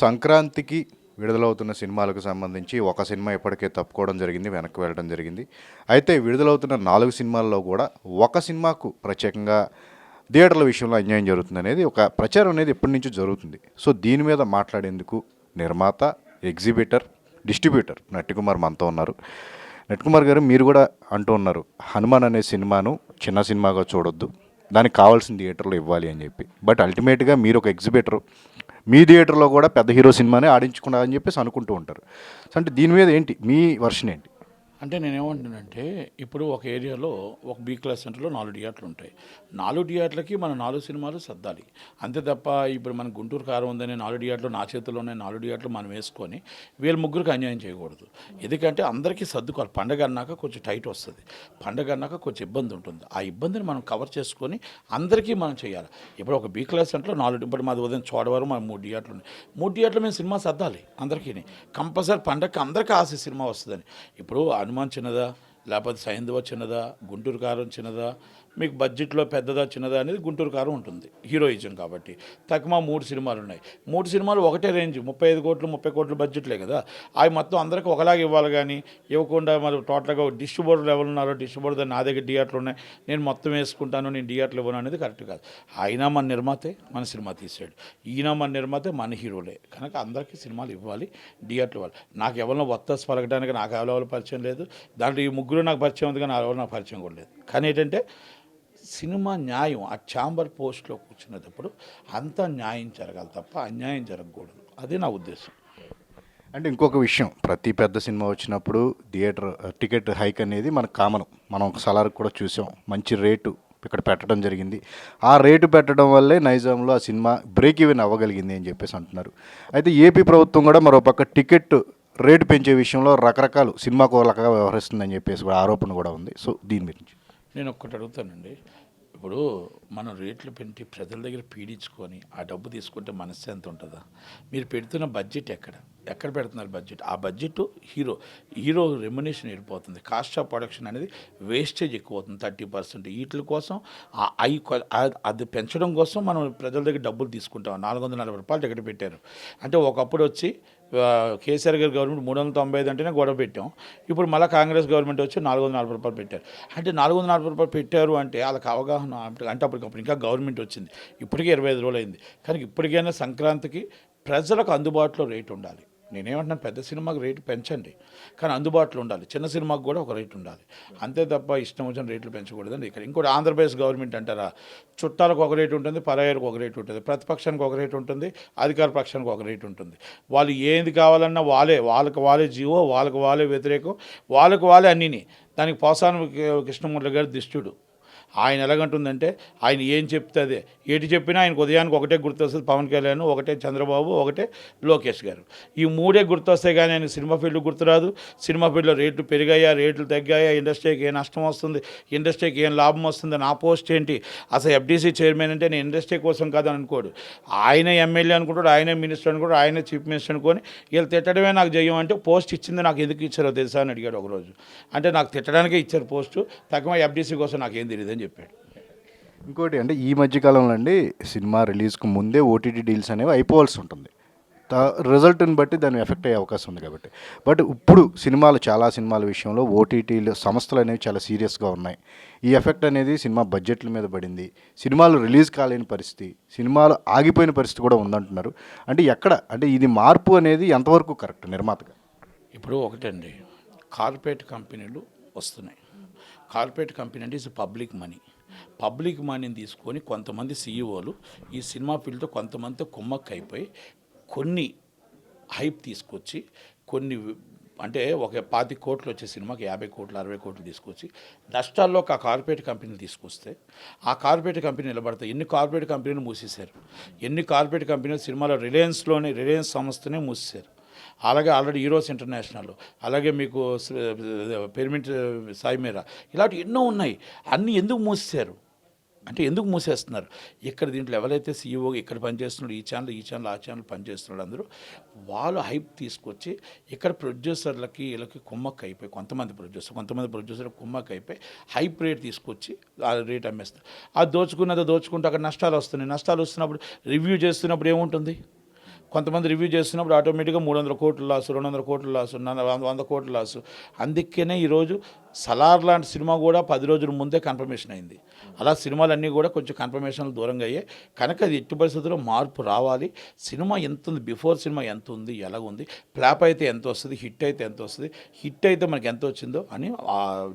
సంక్రాంతికి విడుదలవుతున్న సినిమాలకు సంబంధించి ఒక సినిమా ఇప్పటికే తప్పుకోవడం జరిగింది, వెనక్కి వెళ్ళడం జరిగింది. అయితే విడుదలవుతున్న 4 సినిమాల్లో కూడా ఒక సినిమాకు ప్రత్యేకంగా థియేటర్ల విషయంలో అన్యాయం జరుగుతుందనేది ఒక ప్రచారం అనేది ఎప్పటి నుంచో జరుగుతుంది. సో దీని మీద మాట్లాడేందుకు నిర్మాత, ఎగ్జిబిటర్, డిస్ట్రిబ్యూటర్ నట్టికుమార్ మనతో ఉన్నారు. నట్టికుమార్ గారు, మీరు కూడా అంటూ ఉన్నారు, హనుమాన్ అనే సినిమాను చిన్న సినిమాగా చూడొద్దు, దానికి కావాల్సిన థియేటర్లో ఇవ్వాలి అని చెప్పి. బట్ అల్టిమేట్గా మీరు ఒక ఎగ్జిబిటర్, మీ థియేటర్లో కూడా పెద్ద హీరో సినిమానే ఆడించుకున్నారని చెప్పేసి అనుకుంటూ ఉంటారు. సో అంటే దీని మీద ఏంటి మీ వర్షన్ ఏంటి? అంటే నేనేమంటున్నానంటే, ఇప్పుడు ఒక ఏరియాలో ఒక బీ క్లాస్ సెంటర్లో 4 థియేటర్లు ఉంటాయి. 4 థియేటర్లకి మనం 4 సినిమాలు సర్దాలి. అంతే తప్ప ఇప్పుడు మన గుంటూరు కారం ఉందని 4 థియేటర్లు నా చేతుల్లో ఉన్నాయి, 4 థియేటర్లు మనం వేసుకొని వీళ్ళ ముగ్గురికి అన్యాయం చేయకూడదు. ఎందుకంటే అందరికీ సర్దుకోవాలి. పండగ అన్నాక కొంచెం టైట్ వస్తుంది, పండగ అన్నాక కొంచెం ఇబ్బంది ఉంటుంది. ఆ ఇబ్బందిని మనం కవర్ చేసుకొని అందరికీ మనం చేయాలి. ఇప్పుడు ఒక బీ క్లాస్ సెంటర్లో 4, ఇప్పుడు మాది ఉదయం చోడవరం మన 3 థియేటర్లు ఉన్నాయి. 3 థియేటర్లు మేము సినిమా సర్దాలి అందరికీ. కంపల్సరీ పండగకి అందరికీ ఆశ సినిమా వస్తుందని. ఇప్పుడు హనుమాన్ చిన్నదా, లేకపోతే సైంధవ చిన్నదా, గుంటూరు కారం చిన్నదా, మీకు బడ్జెట్లో పెద్దదా చిన్నదా అనేది గుంటూరు కారం ఉంటుంది, హీరోయిజం కాబట్టి. తక్కువ 3 సినిమాలు ఉన్నాయి. 3 సినిమాలు ఒకటే రేంజ్, 35 కోట్లు 30 కోట్ల బడ్జెట్లే కదా. అవి మొత్తం అందరికీ ఒకలాగా ఇవ్వాలి. కానీ ఇవ్వకుండా మరి టోటల్గా డిస్ట్రిబ్యూటర్ ఎవరు ఉన్నారో డిస్ట్రిబ్యూటర్ నా దగ్గర థియేటర్లు ఉన్నాయి, నేను మొత్తం వేసుకుంటాను, నేను థియేటర్లు ఇవ్వను అనేది కరెక్ట్ కాదు. ఆయన మన నిర్మాతే మన సినిమా తీసాడు, ఈయన మన నిర్మాతే మన హీరోలే కనుక అందరికీ సినిమాలు ఇవ్వాలి, థియేటర్లు ఇవ్వాలి. నాకు ఎవరినో వత్తస్ పలకడానికి నాకు ఎవరి పరిచయం లేదు, దాంట్లో ఈ ముగ్గురు నాకు పరిచయం ఉంది, కానీ ఎవరు నాకు పరిచయం కూడా లేదు. కానీ ఏంటంటే సినిమా న్యాయం ఆ ఛాంబర్ పోస్ట్లో కూర్చునేటప్పుడు అంతా న్యాయం జరగాలి తప్ప అన్యాయం జరగకూడదు. అదే నా ఉద్దేశం. అంటే ఇంకొక విషయం, ప్రతి పెద్ద సినిమా వచ్చినప్పుడు థియేటర్ టికెట్ హైక్ అనేది మనకు కామన్. మనం ఒక సలార్ కూడా చూసాం, మంచి రేటు ఇక్కడ పెట్టడం జరిగింది. ఆ రేటు పెట్టడం వల్లే నైజాంలో ఆ సినిమా బ్రేక్ ఈవెన్ అవ్వగలిగింది అని చెప్పేసి అంటున్నారు. అయితే ఏపీ ప్రభుత్వం కూడా మరోపక్క టికెట్ రేటు పెంచే విషయంలో రకరకాల సినిమాకు ఒక రకంగా వ్యవహరిస్తుందని చెప్పేసి కూడా ఆరోపణ కూడా ఉంది. సో దీని గురించి నేను ఒక్కటి అడుగుతానండి. ఇప్పుడు మనం రేట్లు పెట్టి ప్రజల దగ్గర పీడించుకొని ఆ డబ్బు తీసుకుంటే మనశ్శాంతి ఉంటుందా? మీరు పెడుతున్న బడ్జెట్ ఎక్కడ పెడుతున్నారు బడ్జెట్? ఆ బడ్జెట్ హీరో రెమ్యునేషన్ వెళ్ళిపోతుంది. కాస్ట్ ఆఫ్ ప్రొడక్షన్ అనేది వేస్టేజ్ ఎక్కువ అవుతుంది 30%. వీటి కోసం అది పెంచడం కోసం మనం ప్రజల దగ్గర డబ్బులు తీసుకుంటాం. 440 రూపాయలు టికెట్ పెట్టారు అంటే, ఒకప్పుడు వచ్చి కేసీఆర్ గారి గవర్నమెంట్ 395 అంటేనే గొడవ పెట్టాం. ఇప్పుడు మళ్ళీ కాంగ్రెస్ గవర్నమెంట్ వచ్చి 440 రూపాయలు పెట్టారు. అంటే 440 రూపాయలు పెట్టారు అంటే వాళ్ళకి అవగాహన అంటే అప్పటికప్పుడు ఇంకా గవర్నమెంట్ వచ్చింది, ఇప్పటికే 25 రోజులు అయింది. కానీ ఇప్పటికైనా సంక్రాంతికి ప్రజలకు అందుబాటులో రేటు ఉండాలి. నేనేమంటున్నాను, పెద్ద సినిమాకి రేటు పెంచండి, కానీ అందుబాటులో ఉండాలి. చిన్న సినిమాకి కూడా ఒక రేటు ఉండాలి. అంతే తప్ప ఇష్టం వచ్చిన రేట్లు పెంచకూడదండి. ఇక్కడ ఇంకోటి ఆంధ్రప్రదేశ్ గవర్నమెంట్ అంటారా, చుట్టాలకు ఒక రేటు ఉంటుంది, పరాయాలకు ఒక రేటు ఉంటుంది, ప్రతిపక్షానికి ఒక రేటు ఉంటుంది, అధికార పక్షానికి ఒక రేటు ఉంటుంది. వాళ్ళు ఏది కావాలన్నా వాళ్ళకి జీవో, వాళ్ళకి వ్యతిరేకం, వాళ్ళకి అన్నీని. దానికి పోసాని కృష్ణమూర్తి గారి దిష్టుడు. ఆయన ఎలాగంటుందంటే, ఆయన ఏం చెప్తే అదే, ఏటి చెప్పినా ఆయనకు ఉదయానికి ఒకటే గుర్తొస్తుంది, పవన్ కళ్యాణ్, ఒకటే చంద్రబాబు, ఒకటే లోకేష్ గారు. ఈ 3 గుర్తొస్తాయి, కానీ ఆయన సినిమా ఫీల్డ్ గుర్తురాదు. సినిమా ఫీల్డ్లో రేట్లు పెరిగాయా, రేట్లు తగ్గాయా, ఇండస్ట్రీకి ఏ నష్టం వస్తుంది, ఇండస్ట్రీకి ఏం లాభం వస్తుంది, నా పోస్ట్ ఏంటి, అసలు ఎఫ్డీసీ చైర్మన్ అంటే నేను ఇండస్ట్రీ కోసం కాదని అనుకోడు. ఆయన ఎమ్మెల్యే అనుకుంటాడు, ఆయనే మినిస్టర్ అనుకుంటాడు, ఆయనే చీఫ్ మినిస్టర్ అనుకొని వీళ్ళు తిట్టడమే నాకు జయం అంటే, పోస్ట్ ఇచ్చింది నాకు ఎందుకు ఇచ్చారో తెలుసా అని అడిగాడు ఒకరోజు. అంటే నాకు తిట్టడానికే ఇచ్చారు పోస్టు, తక్కువ ఎఫ్డీసీ కోసం నాకేం తెలియదు అని చెప్పాడు. ఇంకోటి అంటే, ఈ మధ్యకాలంలో అండి సినిమా రిలీజ్కు ముందే ఓటీటీ డీల్స్ అనేవి అయిపోవాల్సి ఉంటుంది. రిజల్ట్ని బట్టి దాని ఎఫెక్ట్ అయ్యే అవకాశం ఉంది కాబట్టి. బట్ ఇప్పుడు చాలా సినిమాల విషయంలో ఓటీటీలు సంస్థలు అనేవి చాలా సీరియస్గా ఉన్నాయి. ఈ ఎఫెక్ట్ అనేది సినిమా బడ్జెట్ల మీద పడింది, సినిమాలు రిలీజ్ కాలేని పరిస్థితి, సినిమాలు ఆగిపోయిన పరిస్థితి కూడా ఉందంటున్నారు. అంటే ఇది మార్పు అనేది ఎంతవరకు కరెక్ట్ నిర్మాతగా? ఇప్పుడు ఒకటండి, కార్పొరేట్ కంపెనీలు వస్తున్నాయి. కార్పొరేట్ కంపెనీ అంటే ఇస్ పబ్లిక్ మనీని తీసుకొని కొంతమంది సీఈఓలు ఈ సినిమా ఫీల్డ్తో కొంతమందితో కుమ్మక్క అయిపోయి కొన్ని హైప్ తీసుకొచ్చి, కొన్ని అంటే ఒక 25 కోట్లు వచ్చే సినిమాకి 50 కోట్లు 60 కోట్లు తీసుకొచ్చి నష్టాల్లో ఒక కార్పొరేట్ కంపెనీలు తీసుకొస్తే ఆ కార్పొరేట్ కంపెనీ నిలబడతాయి. ఎన్ని కార్పొరేట్ కంపెనీలు మూసేశారు, ఎన్ని కార్పొరేట్ కంపెనీలు సినిమాలో రిలయన్స్ సంస్థనే మూసేశారు. అలాగే ఆల్రెడీ హీరోస్ ఇంటర్నేషనల్, అలాగే మీకు పిరమిడ్ సాయిమేరా, ఇలాంటివి ఎన్నో ఉన్నాయి. అన్నీ ఎందుకు మూసేశారు అంటే, ఎందుకు మూసేస్తున్నారు? ఇక్కడ దీంట్లో ఎవరైతే సీఈఓ ఇక్కడ పనిచేస్తున్నాడు, ఈ ఛానల్ ఆ ఛానల్ పనిచేస్తున్నాడు, అందరూ వాళ్ళు హైప్ తీసుకొచ్చి ఇక్కడ ప్రొడ్యూసర్లకి వీళ్ళకి కుమ్మక్క అయిపోయి, కొంతమంది ప్రొడ్యూసర్ కుమ్మక్క అయిపోయి హైప్ రేట్ తీసుకొచ్చి ఆ రేట్ అమ్మేస్తారు. అది దోచుకుంటూ అక్కడ నష్టాలు వస్తున్నాయి. నష్టాలు వస్తున్నప్పుడు రివ్యూ చేస్తున్నప్పుడు ఏముంటుంది, కొంతమంది రివ్యూ చేస్తున్నప్పుడు ఆటోమేటిక్గా 300 కోట్లు లాసు, 200 కోట్లు లాసు, 100 కోట్లు లాసు. అందుకనే ఈరోజు సలార్ లాంటి సినిమా కూడా 10 రోజుల ముందే కన్ఫర్మేషన్ అయింది. అలా సినిమాలన్నీ కూడా కొంచెం కన్ఫర్మేషన్లు దూరంగా అయ్యాయి. కనుక అది ఎట్టి పరిస్థితుల్లో మార్పు రావాలి. సినిమా ఎంత ఉంది, బిఫోర్ సినిమా ఎంత ఉంది, ఎలా ఉంది, ఫ్లాప్ అయితే ఎంత వస్తుంది, హిట్ అయితే ఎంత వస్తుంది, హిట్ అయితే మనకి ఎంత వచ్చిందో అని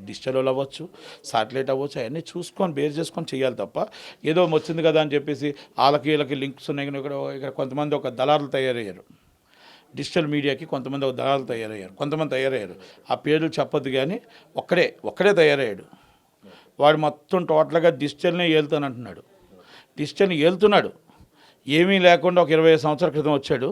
డిజిటల్ అవ్వచ్చు, సాటిలైట్ అవ్వచ్చు, అవన్నీ చూసుకొని బేర్ చేసుకొని చేయాలి తప్ప ఏదో వచ్చింది కదా అని చెప్పేసి వాళ్ళకి వీళ్ళకి లింక్స్ ఉన్నాయి. ఇక్కడ కొంతమంది ఒక దళారులు తయారయ్యారు. డిజిటల్ మీడియాకి కొంతమంది ఒక దళాలు కొంతమంది తయారయ్యారు. ఆ పేర్లు చెప్పొద్దు కానీ ఒక్కడే తయారయ్యాడు. వాడు మొత్తం టోటల్గా డిజిటల్నే ఏలుతానంటున్నాడు. డిజిటల్ని ఏలుతున్నాడు. ఏమీ లేకుండా ఒక 20 సంవత్సరాల క్రితం వచ్చాడు.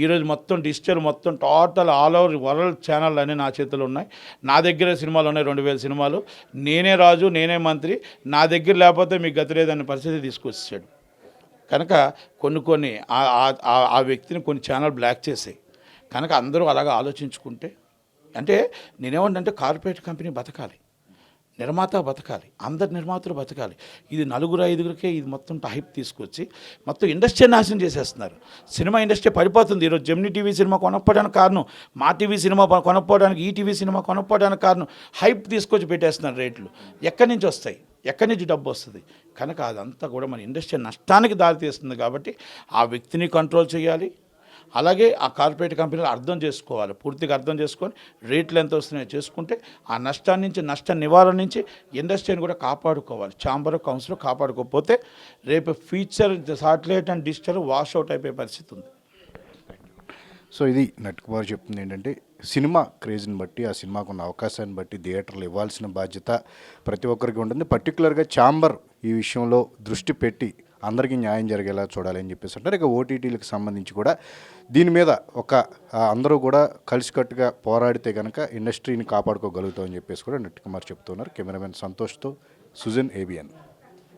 ఈరోజు మొత్తం డిజిటల్, మొత్తం total all over world channel అన్నీ నా చేతిలో ఉన్నాయి. నా దగ్గరే సినిమాలు ఉన్నాయి, 2000 సినిమాలు. నేనే రాజు, నేనే మంత్రి, నా దగ్గర లేకపోతే మీకు గతి లేదనే పరిస్థితి తీసుకొచ్చాడు. కనుక కొన్ని ఆ వ్యక్తిని కొన్ని ఛానల్ బ్లాక్ చేసాయి. కనుక అందరూ అలాగా ఆలోచించుకుంటే, అంటే నేనేమంటే కార్పొరేట్ కంపెనీ బతకాలి, నిర్మాత బతకాలి, అందరు నిర్మాతలు బతకాలి. ఇది 4-5కే ఇది మొత్తం హైప్ తీసుకొచ్చి మొత్తం ఇండస్ట్రీ నాశనం చేసేస్తున్నారు. సినిమా ఇండస్ట్రీ పడిపోతుంది. ఈరోజు జెమినీ టీవీ సినిమా కొనకపోవడానికి కారణం, మా టీవీ సినిమా కొనకపోవడానికి, ఈటీవీ సినిమా కొనకపోవడానికి కారణం హైప్ తీసుకొచ్చి పెట్టేస్తున్నారు. రేట్లు ఎక్కడి నుంచి వస్తాయి, ఎక్కడి నుంచి డబ్బు వస్తుంది? కనుక అదంతా కూడా మన ఇండస్ట్రీ నష్టానికి దారితీస్తుంది. కాబట్టి ఆ వ్యక్తిని కంట్రోల్ చేయాలి. అలాగే ఆ కార్పొరేట్ కంపెనీలు అర్థం చేసుకోవాలి, పూర్తిగా అర్థం చేసుకొని రేట్లు ఎంత వస్తున్నాయో చేసుకుంటే ఆ నష్టాన్ని నుంచి, నష్ట నివారణ నుంచి ఇండస్ట్రీని కూడా కాపాడుకోవాలి. ఛాంబర్ ఆఫ్ కౌన్సిల్ కాపాడుకోకపోతే రేపు future satellite and digital wash out అయిపోయే పరిస్థితి ఉంది. సో ఇది నట్కుమార్ చెప్తుంది ఏంటంటే, సినిమా క్రేజ్ని బట్టి, ఆ సినిమాకు ఉన్న అవకాశాన్ని బట్టి థియేటర్లు ఇవ్వాల్సిన బాధ్యత ప్రతి ఒక్కరికి ఉంటుంది. పర్టికులర్గా ఛాంబర్ ఈ విషయంలో దృష్టి పెట్టి అందరికీ న్యాయం జరిగేలా చూడాలని చెప్పేసి అంటారు. ఇక ఓటీటీలకు సంబంధించి కూడా దీని మీద అందరూ కూడా కలిసికట్టుగా పోరాడితే కనుక ఇండస్ట్రీని కాపాడుకోగలుగుతామని చెప్పేసి కూడా నట్కుమార్ చెప్తున్నారు. కెమెరామెన్ సంతోష్తో సుజన్, ABN.